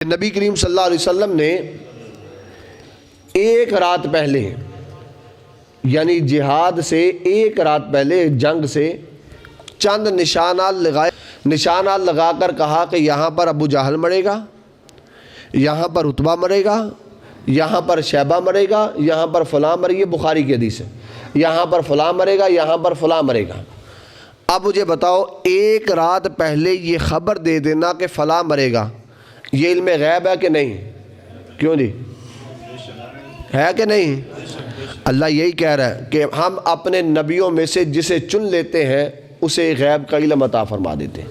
نبی کریم صلی اللہ علیہ وسلم نے ایک رات پہلے یعنی جہاد سے ایک رات پہلے جنگ سے چند نشانات لگا کر کہا کہ یہاں پر ابو جہل مرے گا، یہاں پر عتبہ مرے گا، یہاں پر شیبہ مرے گا، یہاں پر فلاں مرے گا، بخاری کی حدیث ہے، یہاں پر فلاں مرے گا، یہاں پر فلاں مرے گا۔ اب مجھے بتاؤ، ایک رات پہلے یہ خبر دے دینا کہ فلاں مرے گا، یہ علم غیب ہے کہ نہیں؟ کیوں جی؟ ہے کہ نہیں؟ اللہ یہی کہہ رہا ہے کہ ہم اپنے نبیوں میں سے جسے چن لیتے ہیں اسے غیب کا علم عطا فرما دیتے ہیں۔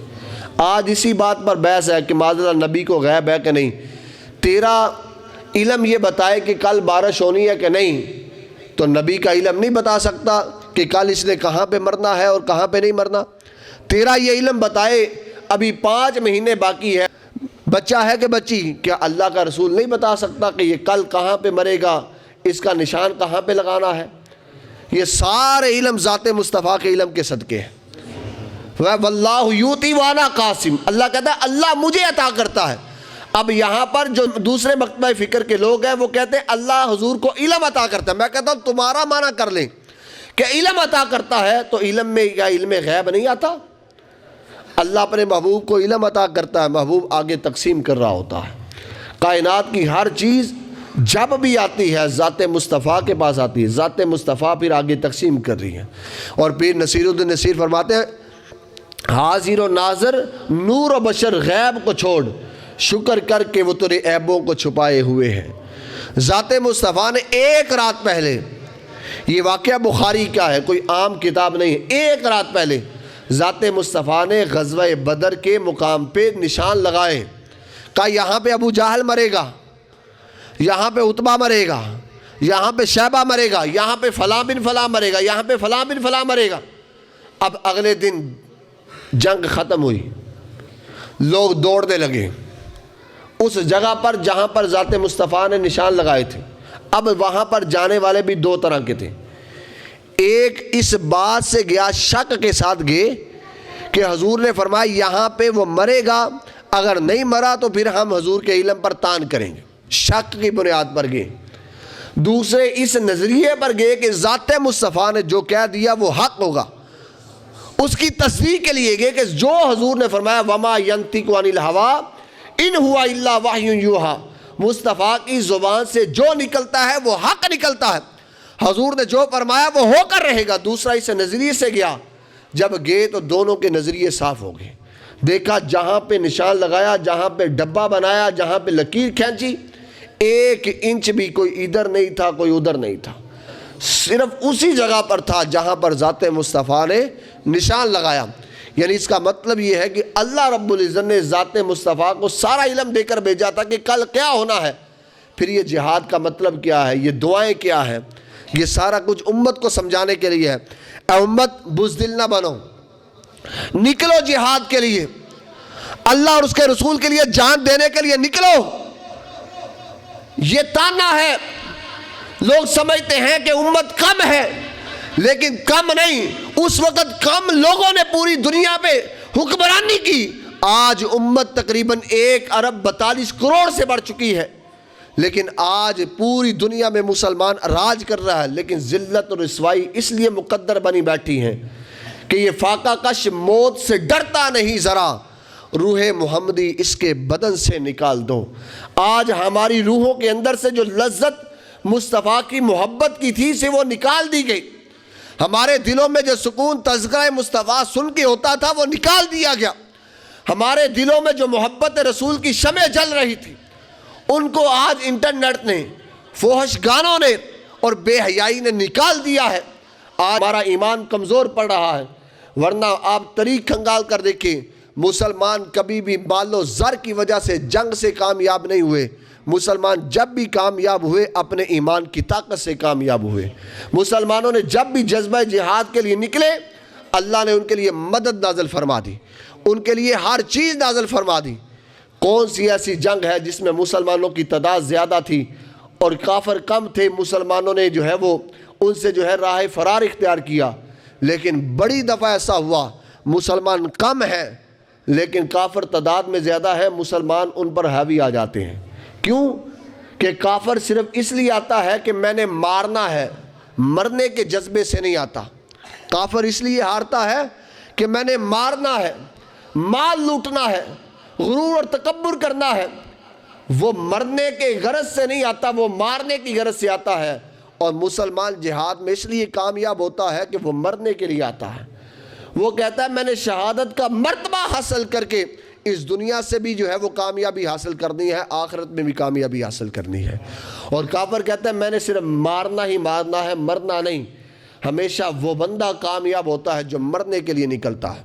آج اسی بات پر بحث ہے کہ معاذاللہ نبی کو غیب ہے کہ نہیں۔ تیرا علم یہ بتائے کہ کل بارش ہونی ہے کہ نہیں، تو نبی کا علم نہیں بتا سکتا کہ کل اس نے کہاں پہ مرنا ہے اور کہاں پہ نہیں مرنا۔ تیرا یہ علم بتائے ابھی 5 مہینے باقی ہے، بچہ ہے کہ بچی، کیا اللہ کا رسول نہیں بتا سکتا کہ یہ کل کہاں پہ مرے گا، اس کا نشان کہاں پہ لگانا ہے؟ یہ سارے علم ذات مصطفیٰ کے علم کے صدقے ہیں۔ واللہ یوتی وانا قاسم، اللہ کہتا ہے اللہ مجھے عطا کرتا ہے۔ اب یہاں پر جو دوسرے مکتبہ فکر کے لوگ ہیں وہ کہتے ہیں اللہ حضور کو علم عطا کرتا ہے۔ میں کہتا ہوں تمہارا معنی کر لیں کہ علم عطا کرتا ہے تو علم میں یا علم غیب نہیں آتا؟ اللہ اپنے محبوب کو علم عطا کرتا ہے، محبوب آگے تقسیم کر رہا ہوتا ہے۔ کائنات کی ہر چیز جب بھی آتی ہے ذات مصطفیٰ کے پاس آتی ہے، ذات مصطفیٰ پھر آگے تقسیم کر رہی ہے۔ اور پھر نصیر الدین نصیر فرماتے ہیں حاضر و ناظر نور و بشر غیب کو چھوڑ، شکر کر کے وہ تیرے عیبوں کو چھپائے ہوئے ہیں۔ ذات مصطفیٰ نے ایک رات پہلے، یہ واقعہ بخاری کا ہے، کوئی عام کتاب نہیں ہے، ایک رات پہلے ذات مصطفیٰ نے غزوہ بدر کے مقام پہ نشان لگائے، کہا یہاں پہ ابو جہل مرے گا، یہاں پہ عتبہ مرے گا، یہاں پہ شیبہ مرے گا، یہاں پہ فلاں بن فلاں مرے گا، یہاں پہ فلاں بن فلاں مرے گا۔ اب اگلے دن جنگ ختم ہوئی، لوگ دوڑنے لگے اس جگہ پر جہاں پر ذات مصطفیٰ نے نشان لگائے تھے۔ اب وہاں پر جانے والے بھی 2 طرح کے تھے، ایک اس بات سے گیا، شک کے ساتھ گئے کہ حضور نے فرمایا یہاں پہ وہ مرے گا، اگر نہیں مرا تو پھر ہم حضور کے علم پر تان کریں گے، شک کی بنیاد پر گئے۔ دوسرے اس نظریے پر گئے کہ ذات مصطفیٰ نے جو کہہ دیا وہ حق ہوگا، اس کی تصدیق کے لیے گئے کہ جو حضور نے فرمایا وما ینطق عن الہوا ان ہوا الا وحی یوحی، مصطفیٰ کی زبان سے جو نکلتا ہے وہ حق نکلتا ہے، حضور نے جو فرمایا وہ ہو کر رہے گا۔ دوسرا اس نظریے سے گیا، جب گئے تو دونوں کے نظریے صاف ہو گئے، دیکھا جہاں پہ نشان لگایا، جہاں پہ ڈبہ بنایا، جہاں پہ لکیر کھینچی، 1 انچ بھی کوئی ادھر نہیں تھا کوئی ادھر نہیں تھا، صرف اسی جگہ پر تھا جہاں پر ذات مصطفیٰ نے نشان لگایا۔ یعنی اس کا مطلب یہ ہے کہ اللہ رب العزت نے ذات مصطفیٰ کو سارا علم دے کر بھیجا تھا کہ کل کیا ہونا ہے۔ پھر یہ جہاد کا مطلب کیا ہے، یہ دعائیں کیا ہے، یہ سارا کچھ امت کو سمجھانے کے لیے ہے۔ اے امت بزدل نہ بنو، نکلو جہاد کے لیے، اللہ اور اس کے رسول کے لیے جان دینے کے لیے نکلو۔ یہ تانا ہے، لوگ سمجھتے ہیں کہ امت کم ہے، لیکن کم نہیں، اس وقت کم لوگوں نے پوری دنیا پہ حکمرانی کی، آج امت تقریباً 1 ارب 42 کروڑ سے بڑھ چکی ہے، لیکن آج پوری دنیا میں مسلمان راج کر رہا ہے، لیکن ذلت اور رسوائی اس لیے مقدر بنی بیٹھی ہیں کہ یہ فاقہ کش موت سے ڈرتا نہیں، ذرا روح محمدی اس کے بدن سے نکال دو۔ آج ہماری روحوں کے اندر سے جو لذت مصطفیٰ کی محبت کی تھی سے وہ نکال دی گئی، ہمارے دلوں میں جو سکون تذکرہ مصطفیٰ سن کے ہوتا تھا وہ نکال دیا گیا، ہمارے دلوں میں جو محبت رسول کی شمع جل رہی تھی ان کو آج انٹرنیٹ نے، فحش گانوں نے اور بے حیائی نے نکال دیا ہے۔ آج ہمارا ایمان کمزور پڑ رہا ہے، ورنہ آپ طریق کھنگال کر دیکھیں، مسلمان کبھی بھی مال و زر کی وجہ سے جنگ سے کامیاب نہیں ہوئے، مسلمان جب بھی کامیاب ہوئے اپنے ایمان کی طاقت سے کامیاب ہوئے۔ مسلمانوں نے جب بھی جذبہ جہاد کے لیے نکلے اللہ نے ان کے لیے مدد نازل فرما دی، ان کے لیے ہر چیز نازل فرما دی۔ کون سی ایسی جنگ ہے جس میں مسلمانوں کی تعداد زیادہ تھی اور کافر کم تھے، مسلمانوں نے جو ہے وہ ان سے جو ہے راہ فرار اختیار کیا؟ لیکن بڑی دفعہ ایسا ہوا مسلمان کم ہیں لیکن کافر تعداد میں زیادہ ہے، مسلمان ان پر حاوی آ جاتے ہیں۔ کیوں کہ کافر صرف اس لیے آتا ہے کہ میں نے مارنا ہے، مرنے کے جذبے سے نہیں آتا۔ کافر اس لیے ہارتا ہے کہ میں نے مارنا ہے، مال لوٹنا ہے، غرور اور تکبر کرنا ہے۔ وہ مرنے کے غرض سے نہیں آتا، وہ مارنے کی غرض سے آتا ہے۔ اور مسلمان جہاد میں اس لیے کامیاب ہوتا ہے کہ وہ مرنے کے لیے آتا ہے۔ وہ کہتا ہے میں نے شہادت کا مرتبہ حاصل کر کے اس دنیا سے بھی جو ہے وہ کامیابی حاصل کرنی ہے، آخرت میں بھی کامیابی حاصل کرنی ہے۔ اور کافر کہتا ہے میں نے صرف مارنا ہی مارنا ہے، مرنا نہیں۔ ہمیشہ وہ بندہ کامیاب ہوتا ہے جو مرنے کے لیے نکلتا ہے۔